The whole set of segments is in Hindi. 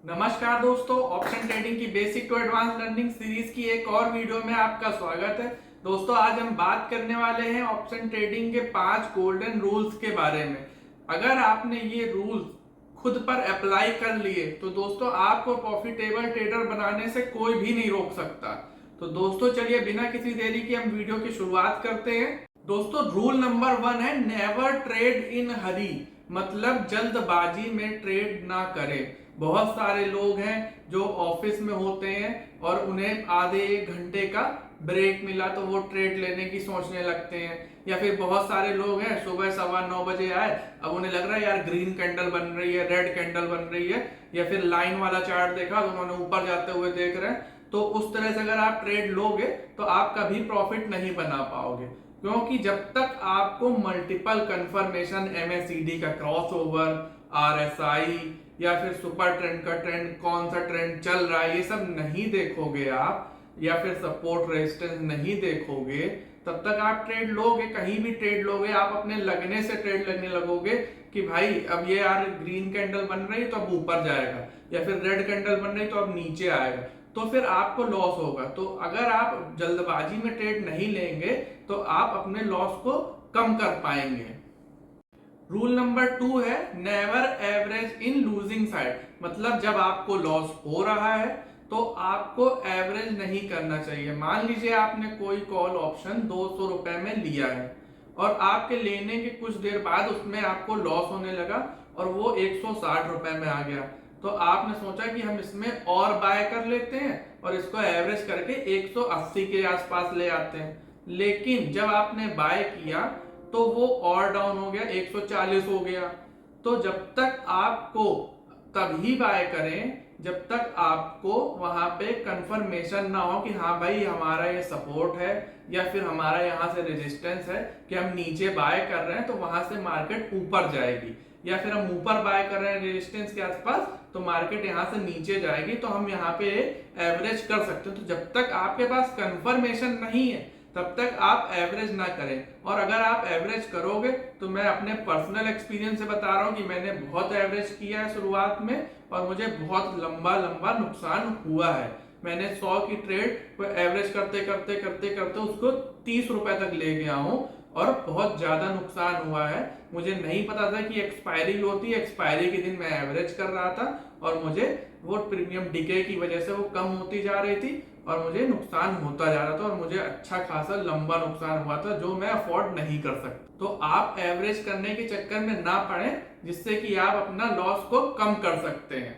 नमस्कार दोस्तों, ऑप्शन ट्रेडिंग की basic to advance learning series की एक और वीडियो में आपका स्वागत है। दोस्तों आज हम बात करने वाले हैं ऑप्शन ट्रेडिंग के 5 गोल्डन रूल्स के बारे में। अगर आपने ये रूल्स खुद पर अप्लाई कर लिए तो दोस्तों आपको प्रॉफिटेबल ट्रेडर बनाने से कोई भी नहीं रोक सकता। तो दोस्तों चलिए बिना किसी देरी के हम वीडियो की शुरुआत करते हैं। दोस्तों रूल नंबर 1 है नेवर ट्रेड इन हरी, मतलब जल्दबाजी में ट्रेड ना करें। बहुत सारे लोग हैं जो ऑफिस में होते हैं और उन्हें आधे एक घंटे का ब्रेक मिला तो वो ट्रेड लेने की सोचने लगते हैं। या फिर बहुत सारे लोग हैं सुबह 9:15 आए, अब उन्हें लग रहा है यार ग्रीन कैंडल बन रही है, रेड कैंडल बन रही है, या फिर लाइन वाला चार्ट देखा तो उन्होंने ऊपर जाते हुए देख रहे हैं। तो उस तरह से अगर आप ट्रेड लोगे तो आप कभी प्रॉफिट नहीं बना पाओगे, क्योंकि जब तक आपको मल्टीपल कंफर्मेशन MACD का क्रॉसओवर, RSI या फिर सुपर ट्रेंड का ट्रेंड कौन सा ट्रेंड चल रहा है ये सब नहीं देखोगे आप, या फिर सपोर्ट रेजिस्टेंस नहीं देखोगे, तब तक आप ट्रेड लोगे, कहीं भी ट्रेड लोगे आप अपने लगने से ट्रेड लगने लगोगे कि भाई अब ये यार ग्रीन कैंडल बन रही है तो अब ऊपर जाएगा, या फिर रेड कैंडल बन रही तो अब नीचे आएगा, तो फिर आपको लॉस होगा। तो अगर आप जल्दबाजी में ट्रेड नहीं लेंगे तो आप अपने लॉस को कम कर पाएंगे। रूल नंबर 2 है never average in losing side, मतलब जब आपको लॉस हो रहा है तो आपको एवरेज नहीं करना चाहिए। मान लीजिए आपने कोई कॉल ऑप्शन 200 रुपए में लिया है और आपके लेने के कुछ देर बाद उसमें आपको लॉस होने लगा और वो 160 रुपए में आ गया, तो आपने सोचा कि हम इसमें और बाय कर लेते हैं और इसको एवरेज करके 180 के आसपास ले आते हैं। लेकिन जब आपने बाय किया तो वो और डाउन हो गया, 140 हो गया। तो जब तक आपको तभी बाय करें जब तक आपको वहां पे कंफर्मेशन ना हो कि हाँ भाई हमारा ये सपोर्ट है या फिर हमारा यहाँ से रेजिस्टेंस है कि हम नीचे बाय कर रहे हैं तो वहां से मार्केट ऊपर जाएगी, या फिर हम ऊपर बाय कर रहे हैं रेजिस्टेंस के आसपास तो मार्केट यहाँ से नीचे जाएगी, तो हम यहाँ पे एवरेज कर सकते हैं। तो जब तक आपके पास कंफर्मेशन नहीं है तब तक आप एवरेज ना करें। और अगर आप एवरेज करोगे तो मैं अपने पर्सनल एक्सपीरियंस से बता रहा हूं कि मैंने बहुत एवरेज किया है शुरुआत में और मुझे बहुत लंबा लंबा नुकसान हुआ है। मैंने 100 की ट्रेड को एवरेज करते करते करते करते उसको 30 रुपए तक ले गया हूं और बहुत ज्यादा नुकसान हुआ है। मुझे नहीं पता था कि एक्सपायरी होती है, एक्सपायरी के दिन मैं एवरेज कर रहा था और मुझे वो प्रीमियम डिके की वजह से वो कम होती जा रही थी और मुझे नुकसान होता जा रहा था और मुझे अच्छा खासा लंबा नुकसान हुआ था जो मैं अफोर्ड नहीं कर सकता। तो आप एवरेज करने के चक्कर में ना पड़े जिससे कि आप अपना लॉस को कम कर सकते हैं।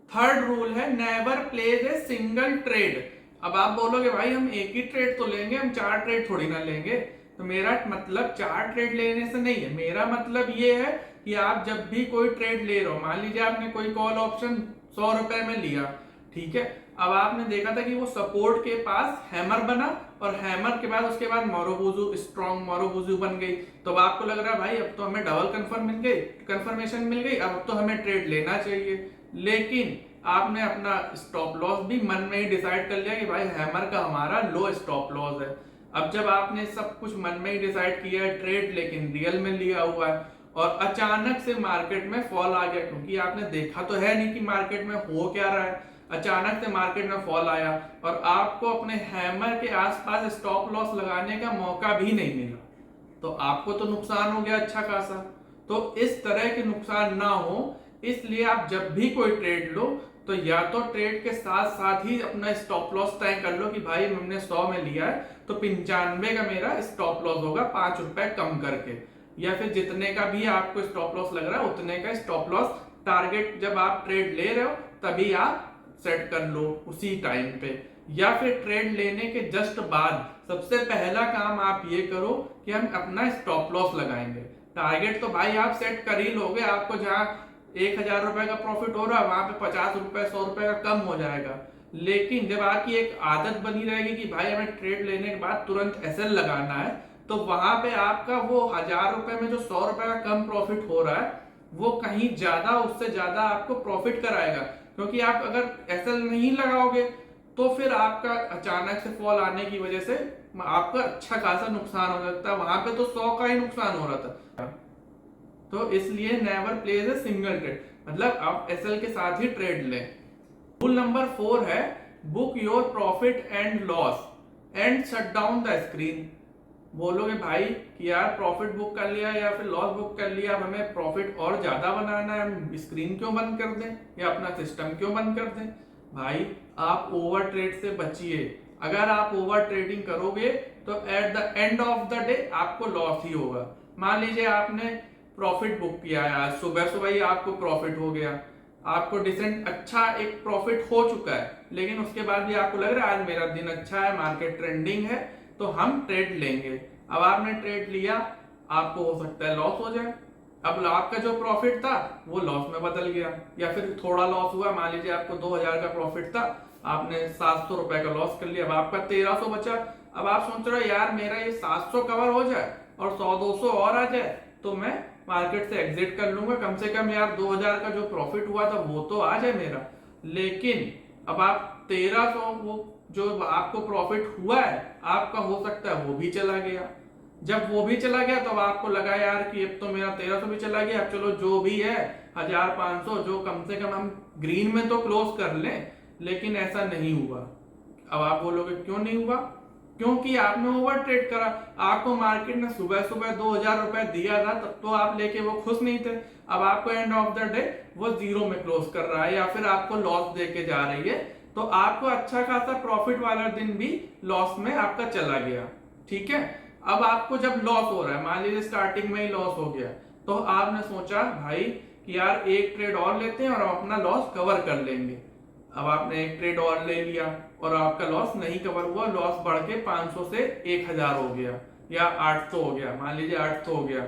थर्ड रूल है never place a single trade. अब आप बोलोगे भाई हम एक ही ट्रेड तो लेंगे, हम 4 ट्रेड थोड़ी ना लेंगे। तो मेरा मतलब 4 ट्रेड लेने से नहीं है, मेरा मतलब ये है कि आप जब भी कोई ट्रेड ले रहे हो, मान लीजिए आपने कोई कॉल ऑप्शन 100 रुपए में लिया, ठीक है, अब आपने देखा था कि वो सपोर्ट के पास हैमर बना और हैमर के बाद उसके बाद मारुबुजु, स्ट्रॉन्ग मारुबुजु बन गई, तो अब आपको लग रहा है भाई अब तो हमें डबल कंफर्मेशन मिल गई, अब तो हमें ट्रेड लेना चाहिए। लेकिन आपने अपना स्टॉप लॉस भी मन में ही डिसाइड कर लिया कि भाई हैमर का हमारा लो स्टॉप लॉस है। अब जब आपने सब कुछ मन में ही डिसाइड किया है ट्रेड, लेकिन रियल में लिया हुआ है और अचानक से मार्केट में फॉल आ गया, क्योंकि आपने देखा तो है नहीं कि मार्केट में हो क्या रहा है, अचानक से मार्केट में फॉल आया और आपको अपने हैमर के आसपास स्टॉप लॉस लगाने का मौका भी नहीं मिला, तो आपको तो नुकसान हो गया अच्छा खासा। तो इस तरह के नुकसान ना हो इसलिए आप जब भी कोई ट्रेड लो तो या तो ट्रेड के साथ साथ ही अपना स्टॉप लॉस तय कर लो कि भाई हमने 100 में लिया है तो 95 का मेरा स्टॉप लॉस होगा 5 रुपए कम करके, या फिर जितने का भी आपको स्टॉप लॉस लग रहा है उतने का स्टॉप लॉस टारगेट जब आप ट्रेड ले रहे हो तभी आप सेट कर लो उसी टाइम पे। या फिर ट्रेड लेने के जस्ट बाद सबसे पहला काम आप ये करो कि हम अपना स्टॉप लॉस लगाएंगे। टारगेट तो भाई आप सेट कर ही लोगे, आपको जहां 1000 रुपए का प्रॉफिट हो रहा है वहां पे 50 रुपए 100 रुपए का कम हो जाएगा। लेकिन जब आपकी एक आदत बनी रहेगी कि भाई हमें ट्रेड लेने के बाद तुरंत SL लगाना है, तो वहां पे आपका वो 1000 रुपए में जो 100 रुपए का कम प्रॉफिट हो रहा है वो कहीं ज्यादा, उससे ज्यादा आपको प्रॉफिट कराएगा। क्योंकि आप अगर SL नहीं लगाओगे तो फिर आपका अचानक से फॉल आने की वजह से आपका अच्छा खासा नुकसान हो सकता है, वहां पे तो 100 का ही नुकसान हो रहा था। तो इसलिए never place a single trade, मतलब आप एसएल के साथ ही ट्रेड लें। रूल नंबर 4 है book your profit and loss and shut down the screen. बोलोगे भाई कि यार प्रॉफिट बुक कर लिया या फिर लॉस बुक कर लिया, अब हमें प्रॉफिट और ज्यादा बनाना है, हम स्क्रीन क्यों बंद कर दें या अपना सिस्टम क्यों बंद कर दें? भाई आप ओवर ट्रेड से बचिए। अगर आप ओवर ट्रेडिंग करोगे तो at the end of the day आपको लॉस ही होगा। मान लीजिए आपने प्रॉफिट बुक किया है, आज सुबह सुबह ही आपको प्रॉफिट हो गया, आपको डिसेंट अच्छा एक प्रॉफिट हो चुका है, लेकिन उसके बाद भी आपको लग रहा है आज मेरा दिन अच्छा है, मार्केट ट्रेंडिंग है, तो हम ट्रेड लेंगे। अब आपने ट्रेड लिया, आपको हो सकता है लॉस हो जाए। अब आपका जो प्रॉफिट था वो लॉस में बदल गया, या फिर थोड़ा लॉस हुआ। मान लीजिए आपको 2000 का प्रॉफिट था, आपने 700 रुपए का लॉस कर लिया, अब आपका 1300 बचा। अब आप सोच रहे हो यार मेरा ये 700 कवर हो जाए और 100-200 और आ जाए तो मैं मार्केट से एग्जिट कर लूंगा, कम से कम यार 2000 का जो प्रॉफिट हुआ था वो तो आ जाए मेरा। लेकिन अब आप 1300 वो जो आपको प्रॉफिट हुआ है आपका हो सकता है वो भी चला गया। जब वो भी चला गया तो आपको लगा यार कि अब तो मेरा 1300 भी चला गया, अब चलो जो भी है 1500 जो कम से कम हम ग्रीन में तो क्लोज कर लें। लेकिन ऐसा नहीं हुआ। अब आप बोलोगे क्यों नहीं हुआ? क्योंकि आपने ओवर ट्रेड करा। आपको मार्केट ने सुबह सुबह 2000 रुपए दिया था, तब तो आप लेके वो खुश नहीं थे। अब आपको एंड ऑफ द डे वो जीरो में क्लोज कर रहा है या फिर आपको लॉस देके जा रही है, तो आपको अच्छा खासा प्रॉफिट वाला दिन भी लॉस में आपका चला गया। ठीक है, अब आपको जब लॉस हो रहा है, मान लीजिए स्टार्टिंग में ही लॉस हो गया, तो आपने सोचा भाई कि यार एक ट्रेड और लेते हैं और हम अपना लॉस कवर कर लेंगे। अब आपने एक ट्रेड और ले लिया और आपका लॉस नहीं कवर हुआ, लॉस बढ़ के 500 से 1000 हो गया या 800 हो गया, मान लीजिए 800 हो गया।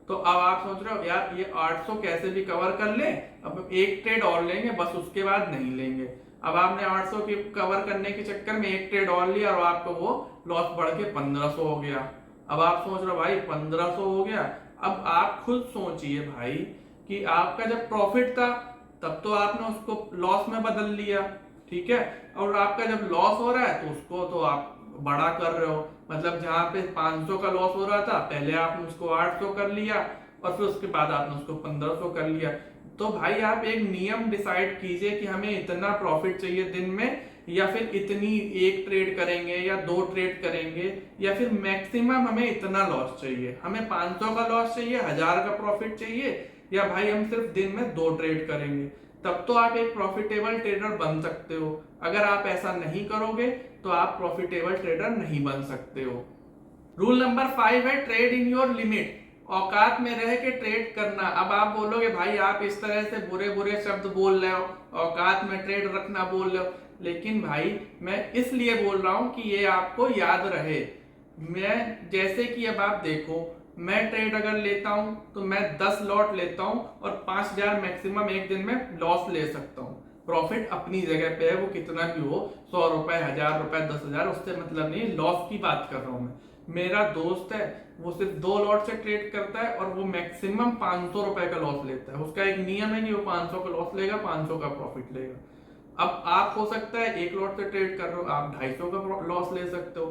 तो अब आप सोच रहे हो यार ये 800 कैसे भी कवर कर ले, अब एक ट्रेड और लेंगे बस, उसके बाद नहीं लेंगे। अब आपने 800 की कवर करने के चक्कर में एक ट्रेड और लिया और आपको वो लॉस बढ़ के 1500 हो गया। अब आप सोच रहे हो भाई 1500 हो गया। अब आप खुद सोचिए भाई कि आपका जब प्रॉफिट था तब तो आपने उसको लॉस में बदल लिया, ठीक है, और आपका जब लॉस हो रहा है तो उसको तो आप बड़ा कर रहे हो। मतलब जहां पे 500 का लॉस हो रहा था पहले आपने उसको 800 कर लिया और फिर उसके बाद आपने उसको 1500 कर लिया। तो भाई आप एक नियम डिसाइड कीजिए कि हमें इतना प्रॉफिट चाहिए दिन में, या फिर इतनी एक ट्रेड करेंगे या 2 ट्रेड करेंगे, या फिर मैक्सिमम हमें इतना लॉस चाहिए। हमें 500 का लॉस चाहिए, 1000 का प्रॉफिट चाहिए, या भाई हम सिर्फ दिन में 2 ट्रेड करेंगे, तब तो आप एक प्रॉफिटेबल ट्रेडर बन सकते हो। अगर आप ऐसा नहीं करोगे तो आप प्रॉफिटेबल ट्रेडर नहीं बन सकते हो। रूल नंबर 5 है ट्रेड इन योर लिमिट। औकात में रह के ट्रेड करना। अब आप बोलोगे भाई आप इस तरह से बुरे बुरे शब्द बोल रहे हो, औकात में ट्रेड रखना बोल रहे हो, लेकिन भाई मैं इसलिए बोल रहा हूं कि ये आपको याद रहे। मैं जैसे कि अब आप देखो, मैं ट्रेड अगर लेता हूं तो मैं 10 लॉट लेता हूं और 5000 मैक्सिमम एक दिन में लॉस ले सकता हूं। प्रॉफिट अपनी जगह पे है, वो कितना भी हो, 100 रुपए, 1000 रुपए, 10,000, उससे मतलब नहीं, लॉस की बात कर रहा हूं मैं। मेरा दोस्त है वो सिर्फ 2 लॉट से ट्रेड करता है और वो मैक्सिमम 500 रुपए का लॉस लेता है। उसका एक नियम है कि वो 500 का लॉस लेगा, 500 का प्रॉफिट लेगा। अब आप हो सकता है 1 लॉट से ट्रेड कर रहे हो, आप 250 का लॉस ले सकते हो।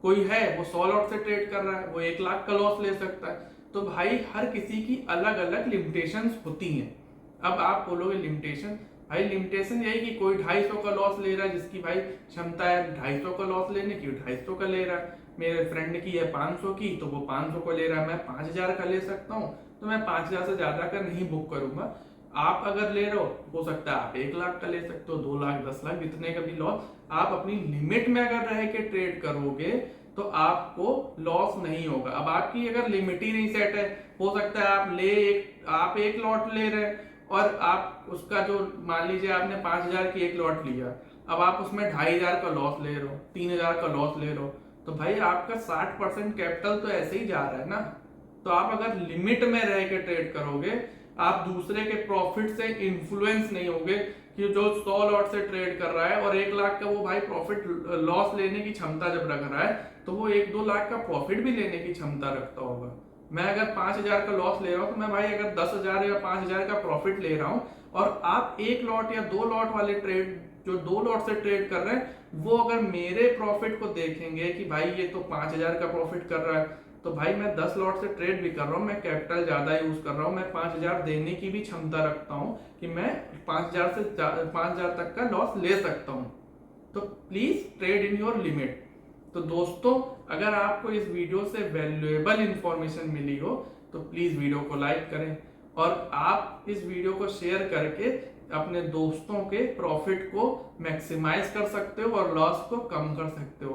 कोई है वो 100 लॉट से ट्रेड कर रहा है, वो 1 लाख का लॉस ले सकता है। तो भाई हर किसी की अलग अलग लिमिटेशंस होती हैं। अब आप बोलोगे लिमिटेशन, भाई लिमिटेशन यही कि कोई 250 का लॉस ले रहा है, जिसकी भाई क्षमता है 250 का लॉस लेने की, 250 का ले रहा है। मेरे फ्रेंड की है 500 की, तो वो 500 को ले रहा है, मैं 5000 का ले सकता हूँ, तो मैं 5000 से ज्यादा का नहीं बुक करूंगा। आप अगर ले रहे हो सकता है आप 1 लाख का ले सकते हो, 2 लाख, 10 लाख, जितने का भी लॉस। आप अपनी लिमिट में अगर रह के ट्रेड करोगे तो आपको लॉस नहीं होगा। अब आपकी अगर लिमिट ही नहीं सेट है, हो सकता है आप एक लॉट ले रहे हैं और आप उसका जो मान लीजिए आपने 5000 की एक लॉट लिया, अब आप उसमें 2500 का लॉस ले रहे हो, 3000 का लॉस ले रहे हो, तो भाई आपका 60% कैपिटल तो ऐसे ही जा रहा है ना। तो आप अगर लिमिट में रह के ट्रेड करोगे, आप दूसरे के प्रॉफिट से इन्फ्लुएंस नहीं होगे कि जो 100 लॉट से ट्रेड कर रहा है और 1 लाख का वो भाई प्रॉफिट लॉस लेने की क्षमता जब रख रहा है, तो वो 1-2 लाख का प्रॉफिट भी लेने की क्षमता रखता होगा। मैं अगर 5000 का लॉस ले रहा हूं, तो मैं भाई अगर 10,000 या 5000 का प्रॉफिट ले रहा हूं, और आप 1 लॉट या 2 लॉट वाले ट्रेड जो 2 लॉट से ट्रेड कर रहे हैं, वो अगर मेरे प्रॉफिट को देखेंगे कि भाई ये तो 5000 का प्रॉफिट कर रहा है, तो भाई मैं 10 लॉट से ट्रेड भी कर रहा हूँ, मैं कैपिटल ज्यादा यूज कर रहा हूँ, मैं 5,000 देने की भी क्षमता रखता हूँ कि मैं 5,000 तक का लॉस ले सकता हूँ। तो please trade in your limit. तो दोस्तों, अगर आपको इस वीडियो से वैल्यूएबल इंफॉर्मेशन मिली हो तो प्लीज वीडियो को लाइक करें और आप इस वीडियो को शेयर करके अपने दोस्तों के प्रॉफिट को मैक्सिमाइज कर सकते हो और लॉस को कम कर सकते हो।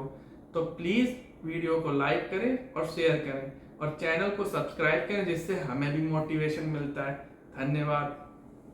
तो प्लीज वीडियो को लाइक करें और शेयर करें और चैनल को सब्सक्राइब करें, जिससे हमें भी मोटिवेशन मिलता है। धन्यवाद।